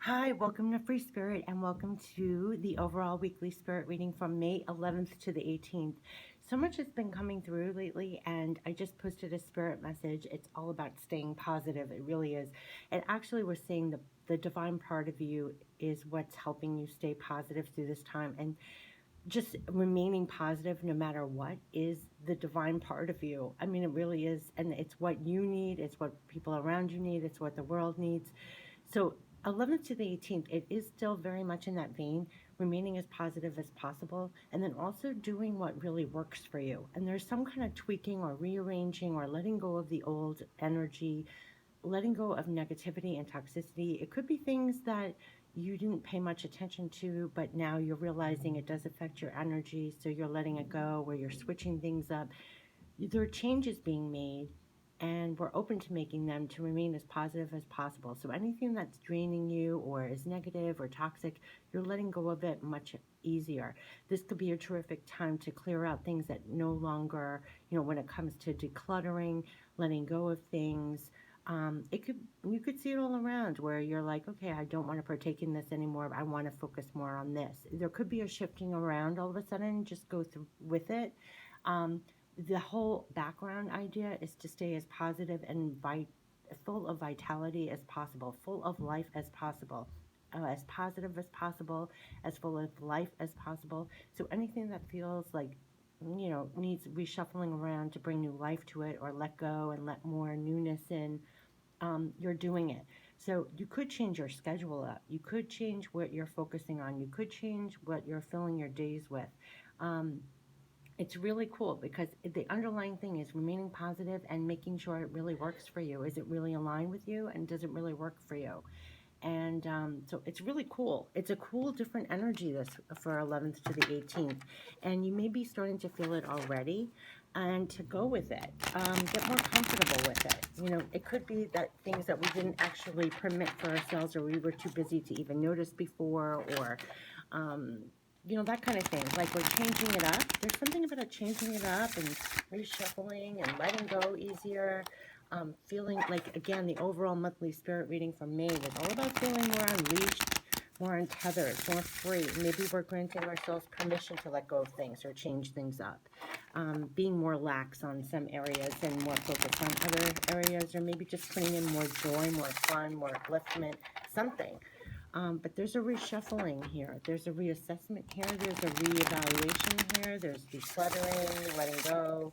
Hi, welcome to Free Spirit and welcome to the overall weekly spirit reading from May 11th to the 18th. So much has been coming through lately, and I just posted a spirit message. It's all about staying positive. It really is. And actually, we're seeing the divine part of you is what's helping you stay positive through this time. And just remaining positive no matter what is the divine part of you. I mean, it really is. And it's what you need, it's what people around you need, it's what the world needs. So 11th to the 18th, it is still very much in that vein, remaining as positive as possible, and then also doing what really works for you. And there's some kind of tweaking or rearranging or letting go of the old energy, letting go of negativity and toxicity. It could be things that you didn't pay much attention to, but now you're realizing it does affect your energy, so you're letting it go, or you're switching things up. There are changes being made, and we're open to making them to remain as positive as possible. So anything that's draining you or is negative or toxic, you're letting go of it much easier. This could be a terrific time to clear out things that no longer, when it comes to decluttering, letting go of things. You could see it all around where you're like, okay, I don't want to partake in this anymore. I want to focus more on this. There could be a shifting around all of a sudden. Just go through with it. The whole background idea is to stay as positive and full of vitality as possible, full of life as possible, as positive as possible, as full of life as possible. So anything that feels like needs reshuffling around to bring new life to it, or let go and let more newness in, you're doing it. So you could change your schedule up. You could change what you're focusing on. You could change what you're filling your days with. Um, it's really cool because the underlying thing is remaining positive and making sure it really works for you. Is it really aligned with you, and does it really work for you? And so it's really cool. It's a cool, different energy this for 11th to the 18th, and you may be starting to feel it already. And to go with it, get more comfortable with it. It could be that things that we didn't actually permit for ourselves, or we were too busy to even notice before, or um, that kind of thing. Like, we're changing it up. There's something about changing it up and reshuffling and letting go easier. Feeling like, again, the overall monthly spirit reading from May was all about feeling more unleashed, more untethered, more free. Maybe we're granting ourselves permission to let go of things or change things up. Being more lax on some areas and more focused on other areas, or maybe just putting in more joy, more fun, more upliftment, something. But there's a reshuffling here. There's a reassessment here. There's a reevaluation here. There's decluttering, letting go.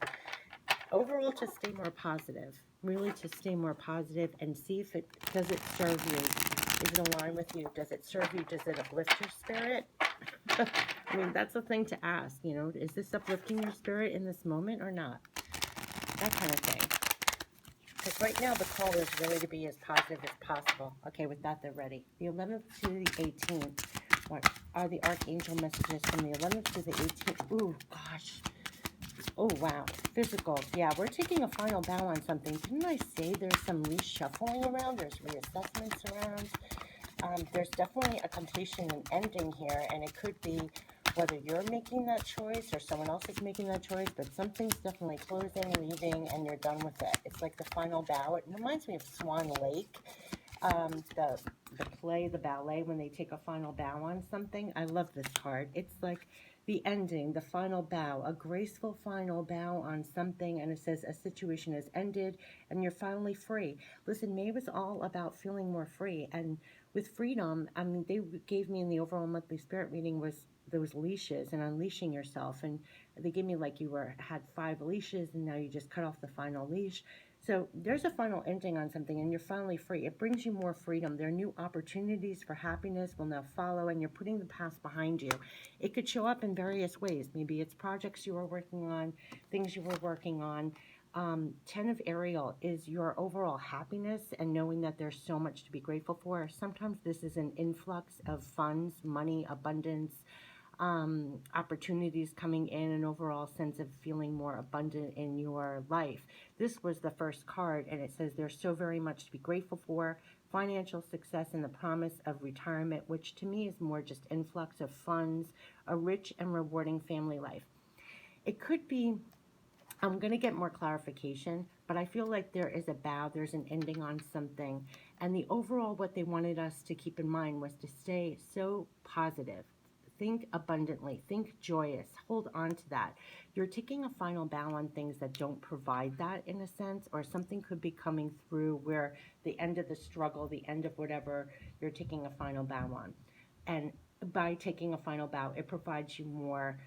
Overall, to stay more positive. Really to stay more positive and see if does it serve you? Is it aligned with you? Does it serve you? Does it uplift your spirit? I mean, that's the thing to ask, is this uplifting your spirit in this moment or not? That kind of thing. Because right now the call is really to be as positive as possible. Okay, with that, they're ready. The 11th to the 18th. What are the archangel messages from the 11th to the 18th? Ooh, gosh. Oh, wow. Physicals. Yeah, we're taking a final bow on something. Didn't I say there's some reshuffling around? There's reassessments around. There's definitely a completion and ending here, and it could be whether you're making that choice or someone else is making that choice, but something's definitely closing, leaving, and you're done with it. It's like the final bow. It reminds me of Swan Lake, the play, the ballet, when they take a final bow on something. I love this card. It's like the ending, the final bow, a graceful final bow on something, and it says a situation has ended and you're finally free. Listen, May was all about feeling more free, and with freedom, I mean, they gave me in the overall monthly spirit reading was those leashes and unleashing yourself, and they gave me like you had 5 leashes and now you just cut off the final leash. So there's a final ending on something and you're finally free. It brings you more freedom. There are new opportunities for happiness will now follow, and you're putting the past behind you. It could show up in various ways. Maybe it's projects you were working on, things you were working on. 10 of Ariel is your overall happiness and knowing that there's so much to be grateful for. Sometimes this is an influx of funds, money, abundance, opportunities coming in, an overall sense of feeling more abundant in your life. This was the first card, and it says there's so very much to be grateful for. Financial success and the promise of retirement, which to me is more just influx of funds, a rich and rewarding family life. It could be, I'm going to get more clarification, but I feel like there is a bow, there's an ending on something. And the overall, what they wanted us to keep in mind was to stay so positive. Think abundantly, think joyous, hold on to that. You're taking a final bow on things that don't provide that in a sense, or something could be coming through where the end of the struggle, the end of whatever, you're taking a final bow on. And by taking a final bow, it provides you more,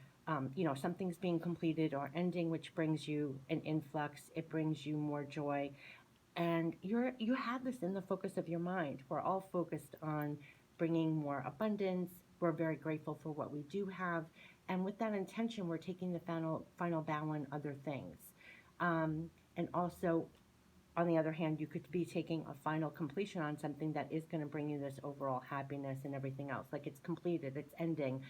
something's being completed or ending, which brings you an influx. It brings you more joy, and you have this in the focus of your mind. We're all focused on bringing more abundance. We're very grateful for what we do have, and with that intention, we're taking the final bow on other things. And also, on the other hand, you could be taking a final completion on something that is going to bring you this overall happiness and everything else. Like it's completed, it's ending.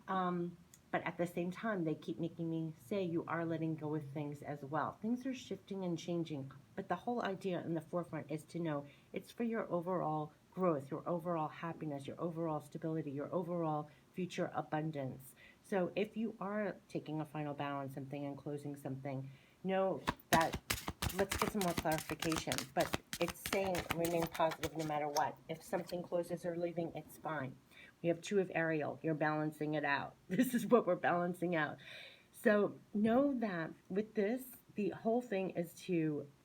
Um, but at the same time, they keep making me say you are letting go of things as well. Things are shifting and changing. But the whole idea in the forefront is to know it's for your overall growth, your overall happiness, your overall stability, your overall future abundance. So if you are taking a final bow on something and closing something, know that let's get some more clarification. But it's saying remain positive no matter what. If something closes or leaving, it's fine. We have 2 of Ariel. You're balancing it out. This is what we're balancing out. So know that with this, the whole thing is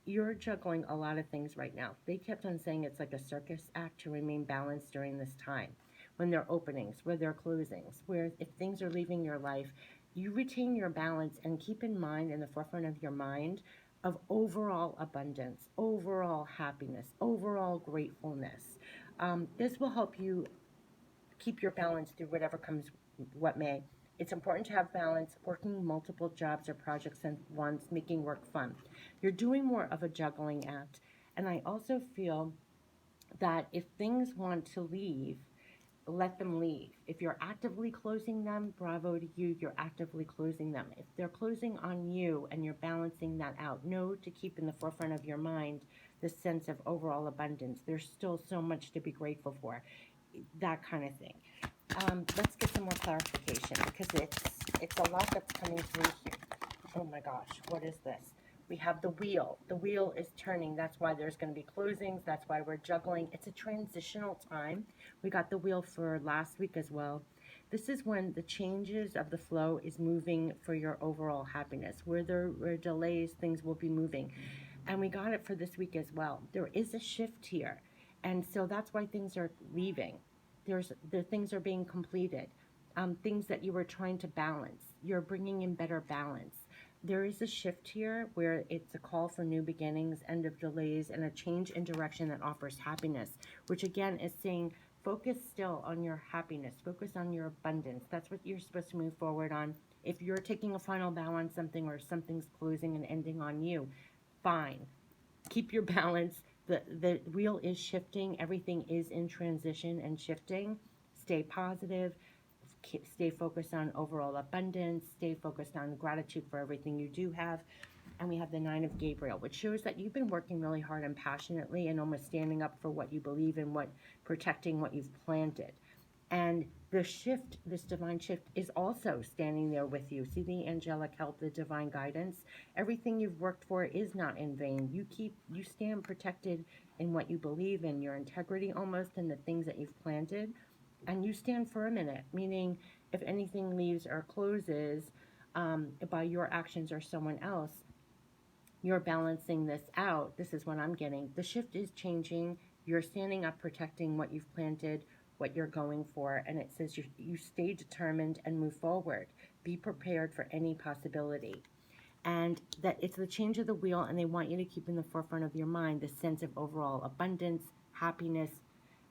you're juggling a lot of things right now. They kept on saying it's like a circus act to remain balanced during this time. When there are openings, where there are closings, where if things are leaving your life, you retain your balance and keep in mind in the forefront of your mind of overall abundance, overall happiness, overall gratefulness. This will help you keep your balance through whatever comes, what may. It's important to have balance, working multiple jobs or projects at once, making work fun. You're doing more of a juggling act. And I also feel that if things want to leave, let them leave. If you're actively closing them, bravo to you, you're actively closing them. If they're closing on you and you're balancing that out, know to keep in the forefront of your mind the sense of overall abundance. There's still so much to be grateful for, that kind of thing. Let's get some more clarification because it's a lot that's coming through here. Oh my gosh, what is this? We have the wheel. The wheel is turning. That's why there's going to be closings. That's why we're juggling. It's a transitional time. We got the wheel for last week as well. This is when the changes of the flow is moving for your overall happiness. Where there were delays, things will be moving. And we got it for this week as well. There is a shift here. And so that's why things are leaving. The things are being completed. Things that you were trying to balance. You're bringing in better balance. There is a shift here where it's a call for new beginnings, end of delays, and a change in direction that offers happiness, which again is saying focus still on your happiness, focus on your abundance. That's what you're supposed to move forward on. If you're taking a final bow on something or something's closing and ending on you, fine. Keep your balance. The wheel is shifting. Everything is in transition and shifting. Stay positive. Stay focused on overall abundance. Stay focused on gratitude for everything you do have. And we have the 9 of Gabriel, which shows that you've been working really hard and passionately and almost standing up for what you believe in, protecting what you've planted. And the shift, this divine shift, is also standing there with you. See the angelic help, the divine guidance. Everything you've worked for is not in vain. You stand protected in what you believe in, your integrity almost, and the things that you've planted. And you stand firm in it, meaning if anything leaves or closes by your actions or someone else, you're balancing this out. This is what I'm getting. The shift is changing. You're standing up, protecting what you've planted, what you're going for. And it says you stay determined and move forward. Be prepared for any possibility. And that it's the change of the wheel, and they want you to keep in the forefront of your mind the sense of overall abundance, happiness,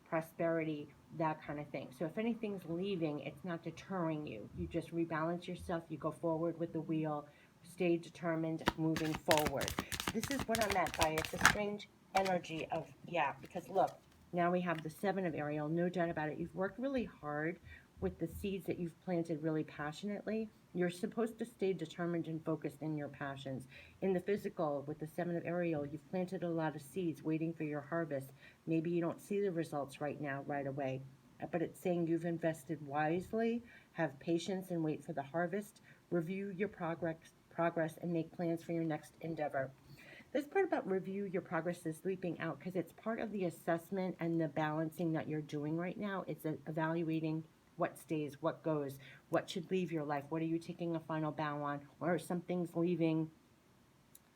prosperity, that kind of thing. So if anything's leaving, it's not deterring you. You just rebalance yourself. You go forward with the wheel. Stay determined, moving forward. This is what I meant by it's a strange energy of, yeah, because look, now we have the 7 of Ariel, no doubt about it. You've worked really hard with the seeds that you've planted really passionately. You're supposed to stay determined and focused in your passions. In the physical, with the 7 of Ariel, you've planted a lot of seeds waiting for your harvest. Maybe you don't see the results right now, right away, but it's saying you've invested wisely, have patience and wait for the harvest. Review your progress and make plans for your next endeavor. This part about review your progress is leaping out because it's part of the assessment and the balancing that you're doing right now. It's evaluating what stays, what goes, what should leave your life, what are you taking a final bow on, or are some things leaving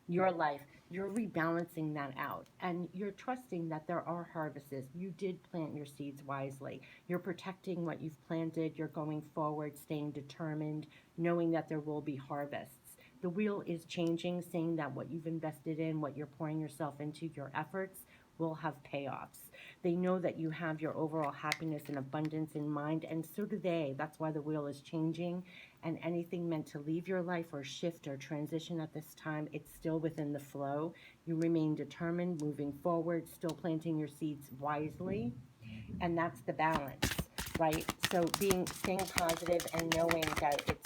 your life. You're rebalancing that out and you're trusting that there are harvests. You did plant your seeds wisely. You're protecting what you've planted. You're going forward, staying determined, knowing that there will be harvests. The wheel is changing, saying that what you've invested in, what you're pouring yourself into, your efforts will have payoffs. They know that you have your overall happiness and abundance in mind, and so do they. That's why the wheel is changing, and anything meant to leave your life or shift or transition at this time, it's still within the flow. You remain determined, moving forward, still planting your seeds wisely, and that's the balance, right? So staying positive and knowing that it's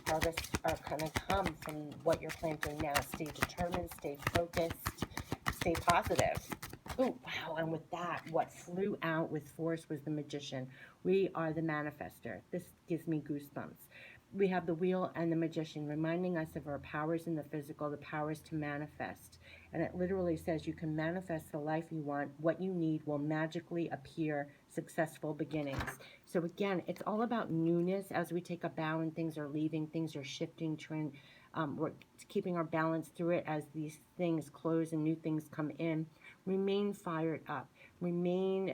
harvests are going to come from what you're planting now. Stay determined, stay focused, stay positive. Oh, wow. And with that, what flew out with force was the Magician. We are the Manifestor. This gives me goosebumps. We have the Wheel and the Magician reminding us of our powers in the physical, the powers to manifest. And it literally says you can manifest the life you want. What you need will magically appear, successful beginnings. So again, it's all about newness as we take a bow and things are leaving, things are shifting, we're keeping our balance through it as these things close and new things come in. Remain fired up. Remain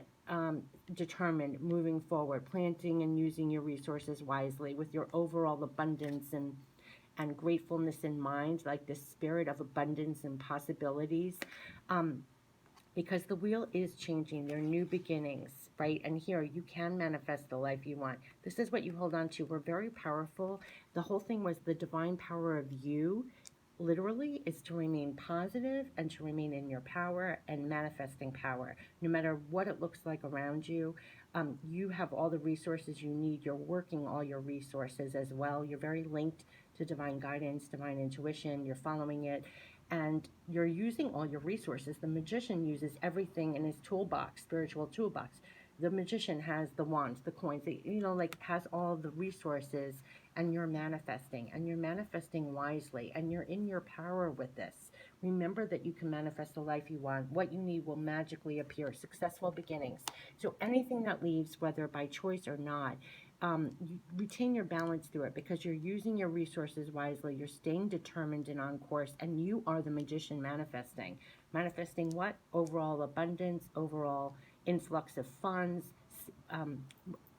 determined, moving forward, planting and using your resources wisely with your overall abundance and gratefulness in mind, like the spirit of abundance and possibilities. Because the wheel is changing. There are new beginnings, right? And here, you can manifest the life you want. This is what you hold on to. We're very powerful. The whole thing was the divine power of you, literally, is to remain positive and to remain in your power and manifesting power. No matter what it looks like around you, you have all the resources you need. You're working all your resources as well. You're very linked to divine guidance, divine intuition. You're following it. And you're using all your resources. The Magician uses everything in his toolbox, spiritual toolbox. The Magician has the wands, the coins, has all the resources, and you're manifesting wisely, and you're in your power with this. Remember that you can manifest the life you want. What you need will magically appear. Successful beginnings. So anything that leaves, whether by choice or not, you retain your balance through it because you're using your resources wisely. You're staying determined and on course, and you are the Magician manifesting. Manifesting what? Overall abundance, overall influx of funds,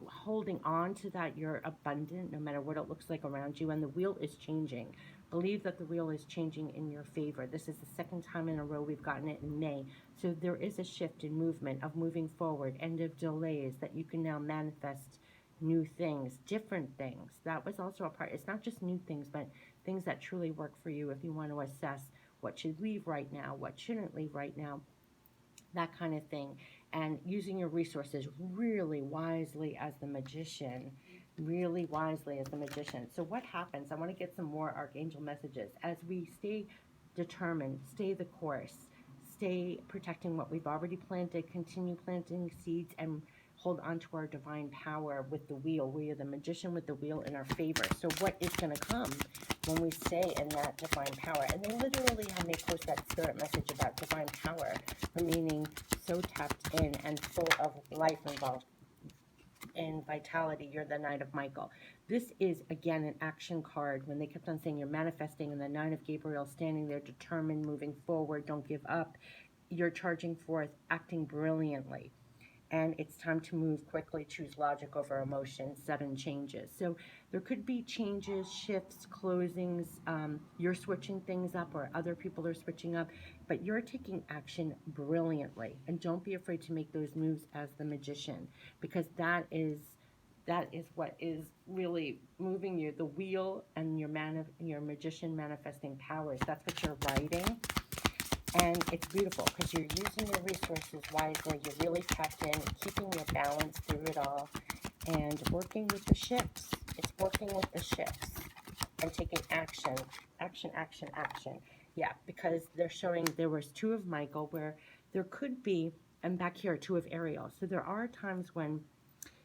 holding on to that you're abundant no matter what it looks like around you, and the wheel is changing. Believe that the wheel is changing in your favor. This is the second time in a row we've gotten it in May. So there is a shift in movement of moving forward, end of delays, that you can now manifest new things, different things. That was also a part. It's not just new things, but things that truly work for you if you want to assess what should leave right now, what shouldn't leave right now, that kind of thing. And using your resources really wisely as the Magician, really wisely as the Magician. So what happens? I want to get some more Archangel messages. As we stay determined, stay the course, stay protecting what we've already planted, continue planting seeds, and hold on to our divine power with the wheel. We are the Magician with the wheel in our favor. So what is going to come when we stay in that divine power? And they literally have me post that spirit message about divine power, remaining so tapped in and full of life involved and vitality. You're the Knight of Michael. This is, again, an action card. When they kept on saying you're manifesting and the Knight of Gabriel standing there determined, moving forward, don't give up, you're charging forth, acting brilliantly. And it's time to move quickly, choose logic over emotion, sudden changes. So there could be changes, shifts, closings. You're switching things up or other people are switching up, but you're taking action brilliantly. And don't be afraid to make those moves as the Magician, because that is what is really moving you. The wheel and your Magician manifesting powers. That's what you're writing. And it's beautiful because you're using your resources wisely. You're really tapped in, keeping your balance through it all, and working with the shifts. It's working with the shifts and taking action. Action, action, action. Yeah, because they're showing there was 2 of Michael where there could be, and back here, 2 of Ariel. So there are times when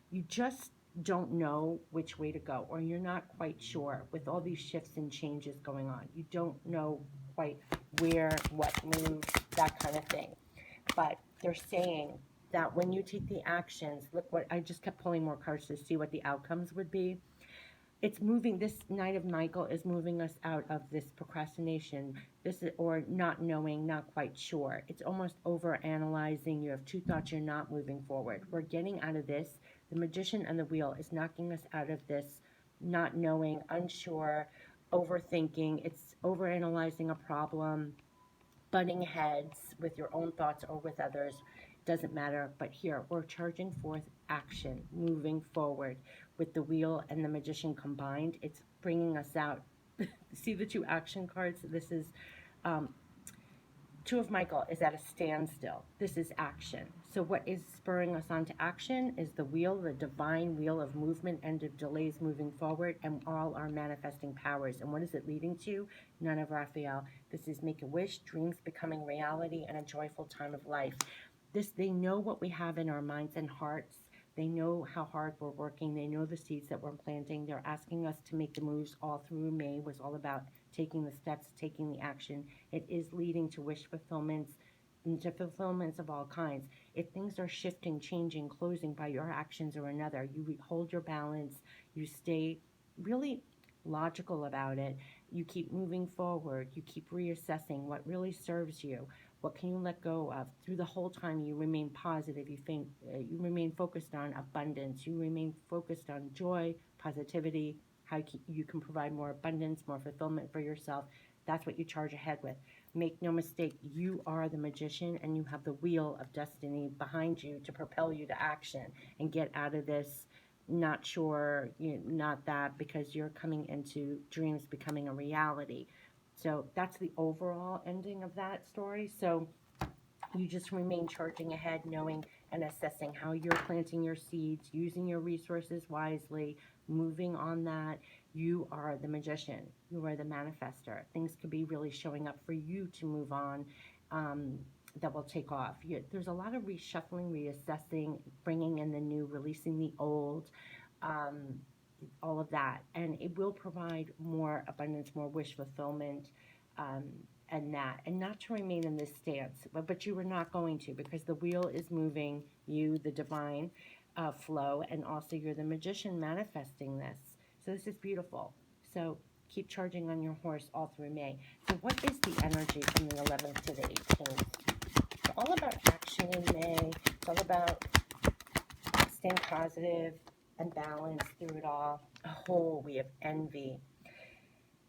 you just don't know which way to go, or you're not quite sure with all these shifts and changes going on. You don't know quite where, what moves, that kind of thing. But they're saying that when you take the actions, look what, I just kept pulling more cards to see what the outcomes would be. It's moving, this Knight of Michael is moving us out of this procrastination, this is, or not knowing, not quite sure. It's almost over analyzing. You have two thoughts, you're not moving forward. We're getting out of this. The Magician and the Wheel is knocking us out of this not knowing, unsure, overthinking. It's over analyzing a problem, butting heads with your own thoughts or with others. Doesn't matter. But here we're charging forth action, moving forward. With the Wheel and the Magician combined, it's bringing us out. See the two action cards? This is Two of Michael is at a standstill. This is action. So what is spurring us on to action is the Wheel, the divine wheel of movement and of delays moving forward, and all our manifesting powers. And what is it leading to? None of Raphael. This is make a wish, dreams becoming reality, and a joyful time of life. This, they know what we have in our minds and hearts. They know how hard we're working. They know the seeds that we're planting. They're asking us to make the moves. All through May was all about taking the steps, taking the action. It is leading to wish fulfillments, to fulfillments of all kinds. If things are shifting, changing, closing by your actions or another, you hold your balance. You stay really logical about it. You keep moving forward. You keep reassessing what really serves you. What can you let go of? Through the whole time, you remain positive. You remain focused on abundance. You remain focused on joy, positivity, how you can provide more abundance, more fulfillment for yourself. That's what you charge ahead with. Make no mistake, you are the Magician, and you have the Wheel of Destiny behind you to propel you to action and get out of this not sure, not that, because you're coming into dreams becoming a reality. So that's the overall ending of that story. So you just remain charging ahead, knowing and assessing how you're planting your seeds, using your resources wisely, moving on that. You are the Magician. You are the manifestor. Things could be really showing up for you to move on, that will take off. There's a lot of reshuffling, reassessing, bringing in the new, releasing the old, all of that. And it will provide more abundance, more wish fulfillment, and that. And not to remain in this stance, but you are not going to, because the Wheel is moving you, the divine flow, and also you're the Magician manifesting this. So this is beautiful. So keep charging on your horse all through May. So what is the energy from the 11th to the 18th? It's all about action in May. It's all about staying positive and balanced through it all. Oh, we have envy.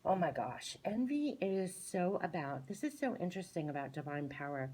Oh my gosh. Envy is so about, this is so interesting about divine power.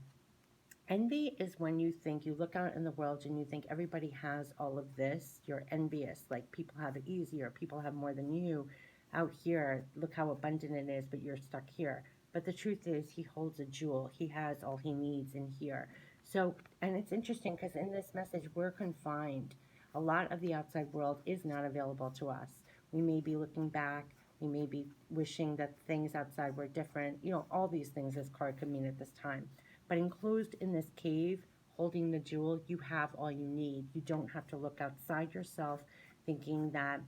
Envy is when you think, you look out in the world and you think everybody has all of this. You're envious, like people have it easier, people have more than you. Out here, look how abundant it is, but you're stuck here. But the truth is, he holds a jewel. He has all he needs in here. So, and it's interesting because in this message, we're confined. A lot of the outside world is not available to us. We may be looking back. We may be wishing that things outside were different. All these things this card could mean at this time. But enclosed in this cave, holding the jewel, you have all you need. You don't have to look outside yourself thinking that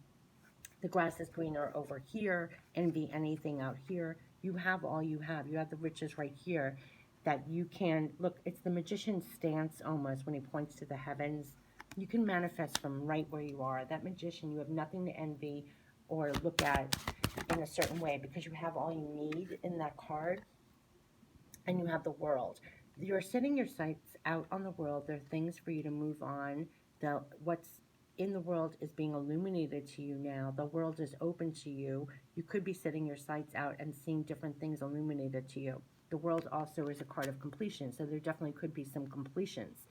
the grass is greener over here, envy anything out here. You have all you have. You have the riches right here that you can, look, it's the Magician's stance almost when he points to the heavens. You can manifest from right where you are. That Magician, you have nothing to envy or look at in a certain way because you have all you need in that card, and you have the world. You're setting your sights out on the world. There are things for you to move on. What's in the world is being illuminated to you now. The world is open to you. You could be setting your sights out and seeing different things illuminated to you. The world also is a card of completion, so there definitely could be some completions.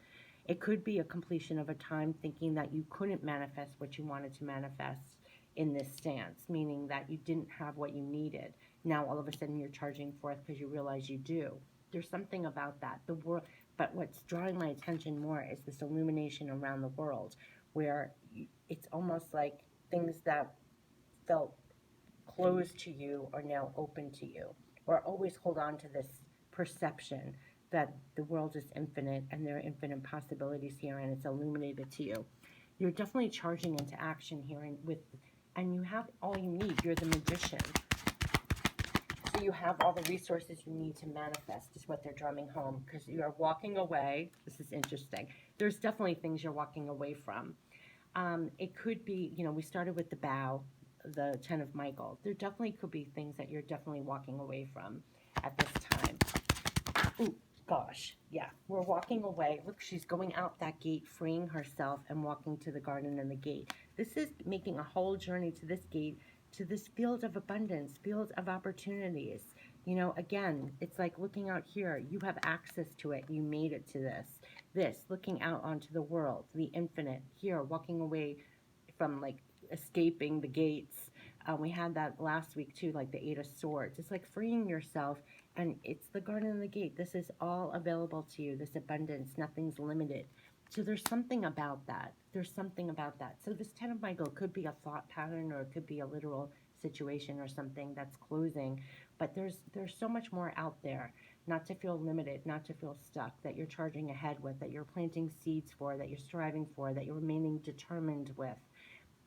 It could be a completion of a time thinking that you couldn't manifest what you wanted to manifest in this stance, meaning that you didn't have what you needed. Now all of a sudden you're charging forth because you realize you do. There's something about that. The world, but what's drawing my attention more is this illumination around the world, where it's almost like things that felt closed to you are now open to you. Or always hold on to this perception that the world is infinite and there are infinite possibilities here, and it's illuminated to you. You're definitely charging into action here, and you have all you need. You're the Magician. So you have all the resources you need to manifest is what they're drumming home, because you are walking away. This is interesting. There's definitely things you're walking away from. It could be, you know, we started with the bow, the 10 of Michael. There definitely could be things that you're definitely walking away from at this time. Ooh, gosh, yeah, we're walking away. Look, she's going out that gate, freeing herself and walking to the garden and the gate. This is making a whole journey to this gate, to this field of abundance, field of opportunities. You know, again, it's like looking out here. You have access to it. You made it to this, looking out onto the world, the infinite, here, walking away from like escaping the gates. We had that last week too, like the Eight of Swords. It's like freeing yourself, and it's the garden and the gate. This is all available to you, this abundance. Nothing's limited. So there's something about that. There's something about that. So this 10 of Michael could be a thought pattern, or it could be a literal situation or something that's closing. But there's so much more out there. Not to feel limited, not to feel stuck, that you're charging ahead with, that you're planting seeds for, that you're striving for, that you're remaining determined with.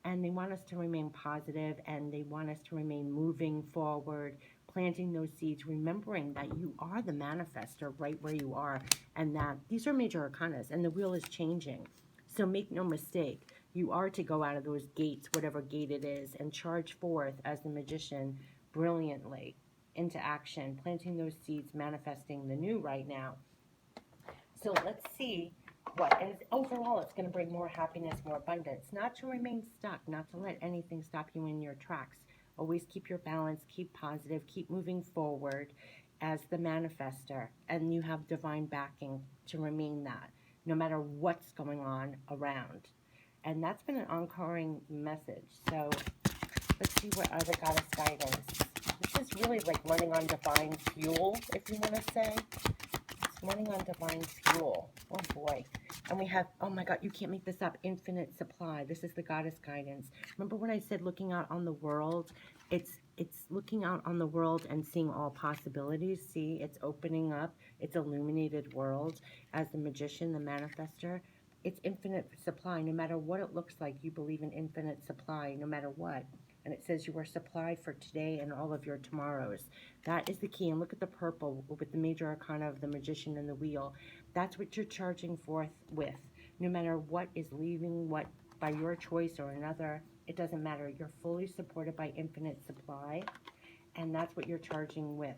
And they want us to remain positive, and they want us to remain moving forward, planting those seeds, remembering that you are the manifestor right where you are, and that these are major arcanas, and the wheel is changing. So make no mistake, you are to go out of those gates, whatever gate it is, and charge forth as the magician brilliantly into action, planting those seeds, manifesting the new right now. So let's see what, and overall it's going to bring more happiness, more abundance. Not to remain stuck, not to let anything stop you in your tracks. Always keep your balance, keep positive, keep moving forward as the manifestor, and you have divine backing to remain that, no matter what's going on around. And that's been an ongoing message. So let's see what other goddess guidance. This is really like running on divine fuel, if you want to say. Running on divine fuel. Oh boy. And we have, oh my God, you can't make this up, infinite supply. This is the goddess guidance. Remember when I said looking out on the world? It's looking out on the world and seeing all possibilities. See, it's opening up. It's illuminated world. As the magician, the manifestor, it's infinite supply. No matter what it looks like, you believe in infinite supply, no matter what. And it says you are supplied for today and all of your tomorrows. That is the key. And look at the purple with the major arcana of the magician and the wheel. That's what you're charging forth with. No matter what is leaving, what by your choice or another, it doesn't matter. You're fully supported by infinite supply, and that's what you're charging with.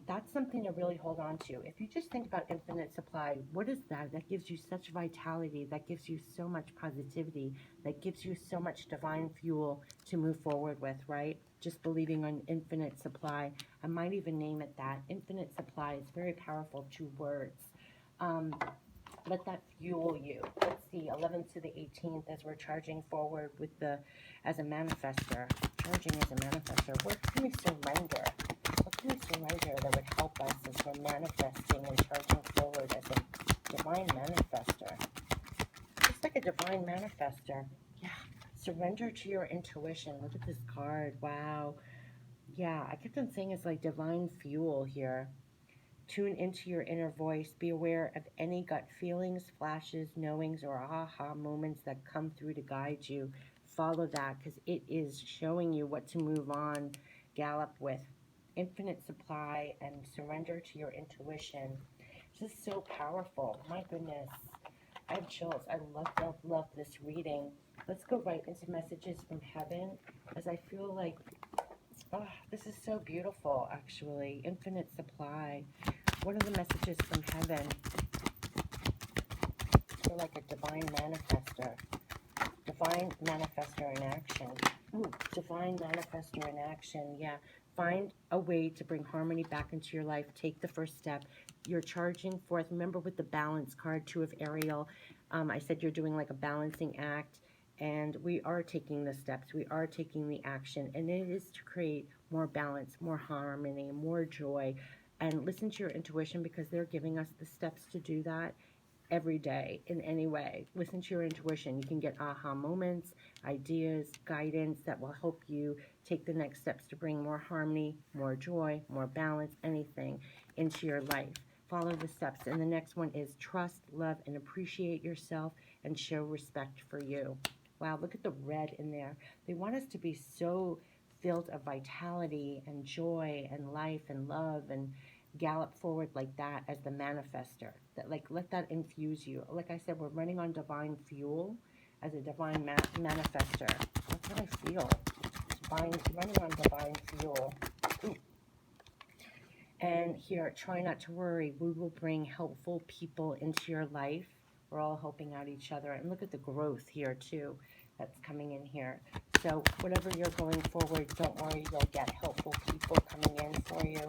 That's something to really hold on to. If you just think about infinite supply, what is that? That gives you such vitality. That gives you so much positivity. That gives you so much divine fuel to move forward with, right? Just believing on infinite supply. I might even name it that. Infinite supply is very powerful, 2 words. Let that fuel you. Let's see, 11th to the 18th, as we're charging forward with as a manifestor. Charging as a manifestor. What can we surrender? What can we surrender that would help us as we're manifesting and charging forward as a divine manifestor? Just like a divine manifestor. Yeah. Surrender to your intuition. Look at this card. Wow. Yeah, I kept on saying it's like divine fuel here. Tune into your inner voice. Be aware of any gut feelings, flashes, knowings, or aha moments that come through to guide you. Follow that, because it is showing you what to move on, gallop with. Infinite supply and surrender to your intuition. This is so powerful. My goodness. I have chills. I love this reading. Let's go right into messages from heaven, as I feel like, oh, this is so beautiful, actually. Infinite supply. What are the messages from heaven? I feel like a divine manifestor. Divine manifestor in action. Ooh, divine manifestor in action. Yeah. Find a way to bring harmony back into your life. Take the first step. You're charging forth. Remember with the balance card, 2 of Ariel, I said you're doing like a balancing act. And we are taking the steps. We are taking the action. And it is to create more balance, more harmony, more joy. And listen to your intuition, because they're giving us the steps to do that every day in any way. Listen to your intuition. You can get aha moments, ideas, guidance that will help you take the next steps to bring more harmony, more joy, more balance, anything into your life. Follow the steps. And the next one is trust, love, and appreciate yourself, and show respect for you. Wow, look at the red in there. They want us to be so filled of vitality and joy and life and love, and gallop forward like that as the manifester. That, like, let that infuse you. Like I said, we're running on divine fuel as a divine manifester. That's what I feel. Running on divine fuel. Ooh. And here, try not to worry. We will bring helpful people into your life. We're all helping out each other. And look at the growth here, too, that's coming in here. So whatever you're going forward, don't worry. You'll get helpful people coming in for you.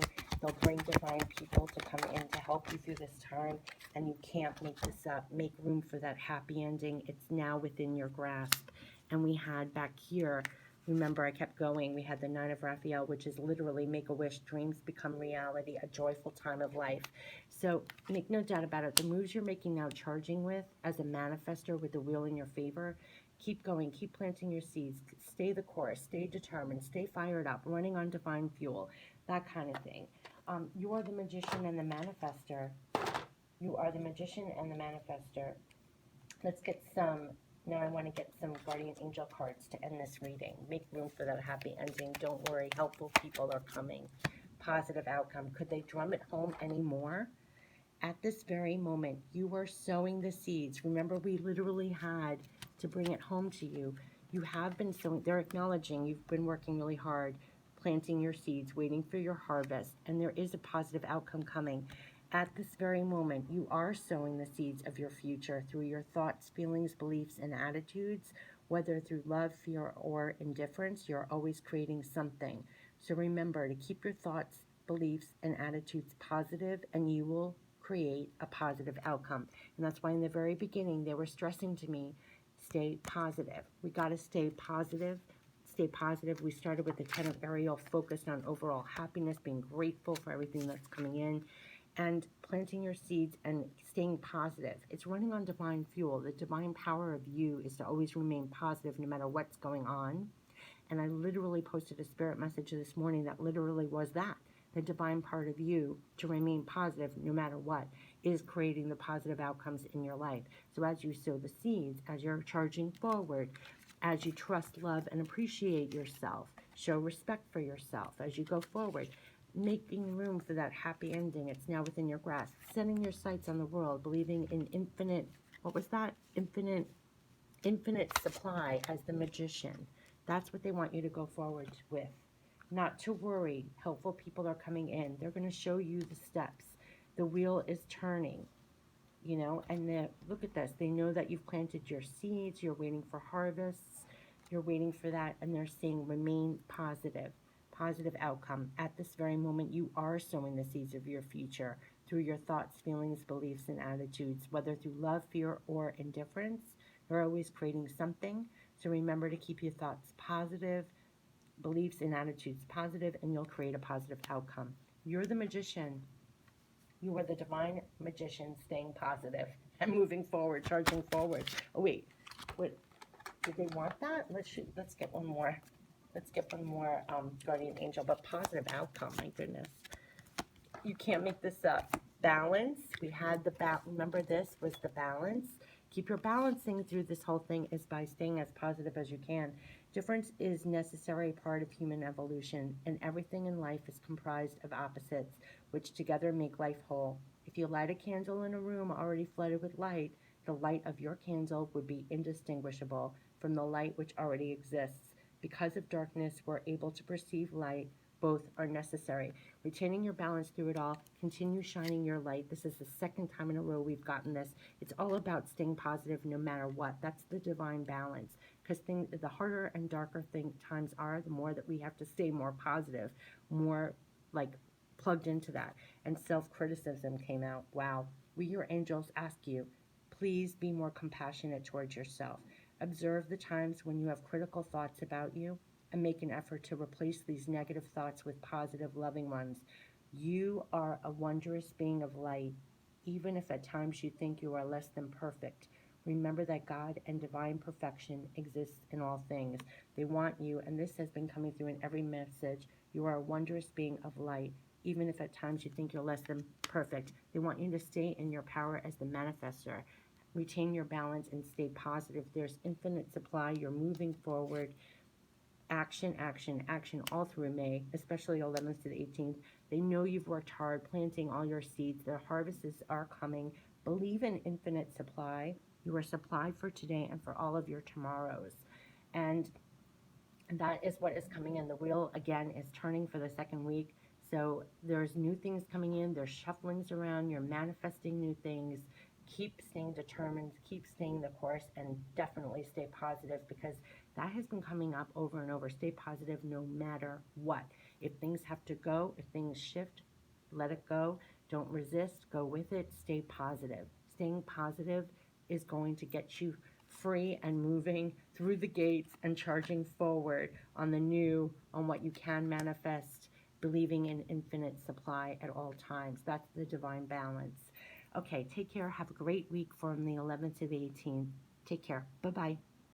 They'll bring divine people to come in to help you through this time. And you can't make this up. Make room for that happy ending. It's now within your grasp. And we had back here, remember, I kept going. We had the 9 of Raphael, which is literally make a wish, dreams become reality, a joyful time of life. So make no doubt about it. The moves you're making now, charging with as a manifester with the wheel in your favor, keep going, keep planting your seeds, stay the course, stay determined, stay fired up, running on divine fuel, that kind of thing. You are the magician and the manifester. You are the magician and the manifester. Let's get some. Now I want to get some guardian angel cards to end this reading. Make room for that happy ending. Don't worry. Helpful people are coming. Positive outcome. Could they drum it home anymore? At this very moment, you are sowing the seeds. Remember, we literally had to bring it home to you. You have been sowing. They're acknowledging you've been working really hard, planting your seeds, waiting for your harvest, and there is a positive outcome coming. At this very moment, you are sowing the seeds of your future through your thoughts, feelings, beliefs, and attitudes. Whether through love, fear, or indifference, you're always creating something. So remember to keep your thoughts, beliefs, and attitudes positive, and you will create a positive outcome. And that's why in the very beginning, they were stressing to me, stay positive. We got to stay positive. Stay positive. We started with the 10 of Ariel, focused on overall happiness, being grateful for everything that's coming in, and planting your seeds and staying positive. It's running on divine fuel. The divine power of you is to always remain positive no matter what's going on. And I literally posted a spirit message this morning that literally was that. The divine part of you to remain positive no matter what is creating the positive outcomes in your life. So as you sow the seeds, as you're charging forward, as you trust, love, and appreciate yourself, show respect for yourself as you go forward, making room for that happy ending. It's now within your grasp. Setting your sights on the world, believing in infinite, what was that? Infinite supply as the magician. That's what they want you to go forward with. Not to worry. Helpful people are coming in. They're going to show you the steps. The wheel is turning, you know, and look at this. They know that you've planted your seeds. You're waiting for harvests. You're waiting for that, and they're saying remain positive. Positive outcome. At this very moment, you are sowing the seeds of your future through your thoughts, feelings, beliefs, and attitudes, whether through love, fear, or indifference. You're always creating something. So remember to keep your thoughts positive, beliefs and attitudes positive, and you'll create a positive outcome. You're the magician. You are the divine magician, staying positive and moving forward, charging forward. Oh, wait. What? Did they want that? Let's get one more. Let's get one more guardian angel, but positive outcome. My goodness. You can't make this up. Balance. We had the remember this was the balance. Keep your balancing through this whole thing is by staying as positive as you can. Difference is necessary part of human evolution, and everything in life is comprised of opposites, which together make life whole. If you light a candle in a room already flooded with light, the light of your candle would be indistinguishable from the light which already exists. Because of darkness, we're able to perceive light. Both are necessary. Retaining your balance through it all, continue shining your light. This is the second time in a row we've gotten this. It's all about staying positive no matter what. That's the divine balance. Because the harder and darker times are, the more that we have to stay more positive, more like plugged into that. And self-criticism came out. Wow. We, your angels, ask you, please be more compassionate towards yourself. Observe the times when you have critical thoughts about you, and make an effort to replace these negative thoughts with positive, loving ones. You are a wondrous being of light, even if at times you think you are less than perfect. Remember that God and divine perfection exists in all things. They want you, and this has been coming through in every message, you are a wondrous being of light, even if at times you think you're less than perfect. They want you to stay in your power as the manifestor. Retain your balance and stay positive. There's infinite supply. You're moving forward. action, action, action all through May, especially 11th to the 18th. They know you've worked hard planting all your seeds. Their harvests are coming. Believe in infinite supply. You are supplied for today and for all of your tomorrows. And that is what is coming in. The wheel, again, is turning for the second week. So there's new things coming in. There's shufflings around. You're manifesting new things. Keep staying determined. Keep staying the course. And definitely stay positive, because that has been coming up over and over. Stay positive no matter what. If things have to go, if things shift, let it go. Don't resist. Go with it. Stay positive. Staying positive is going to get you free and moving through the gates and charging forward on the new, on what you can manifest, believing in infinite supply at all times. That's the divine balance. Okay, take care. Have a great week from the 11th to the 18th. Take care. Bye-bye.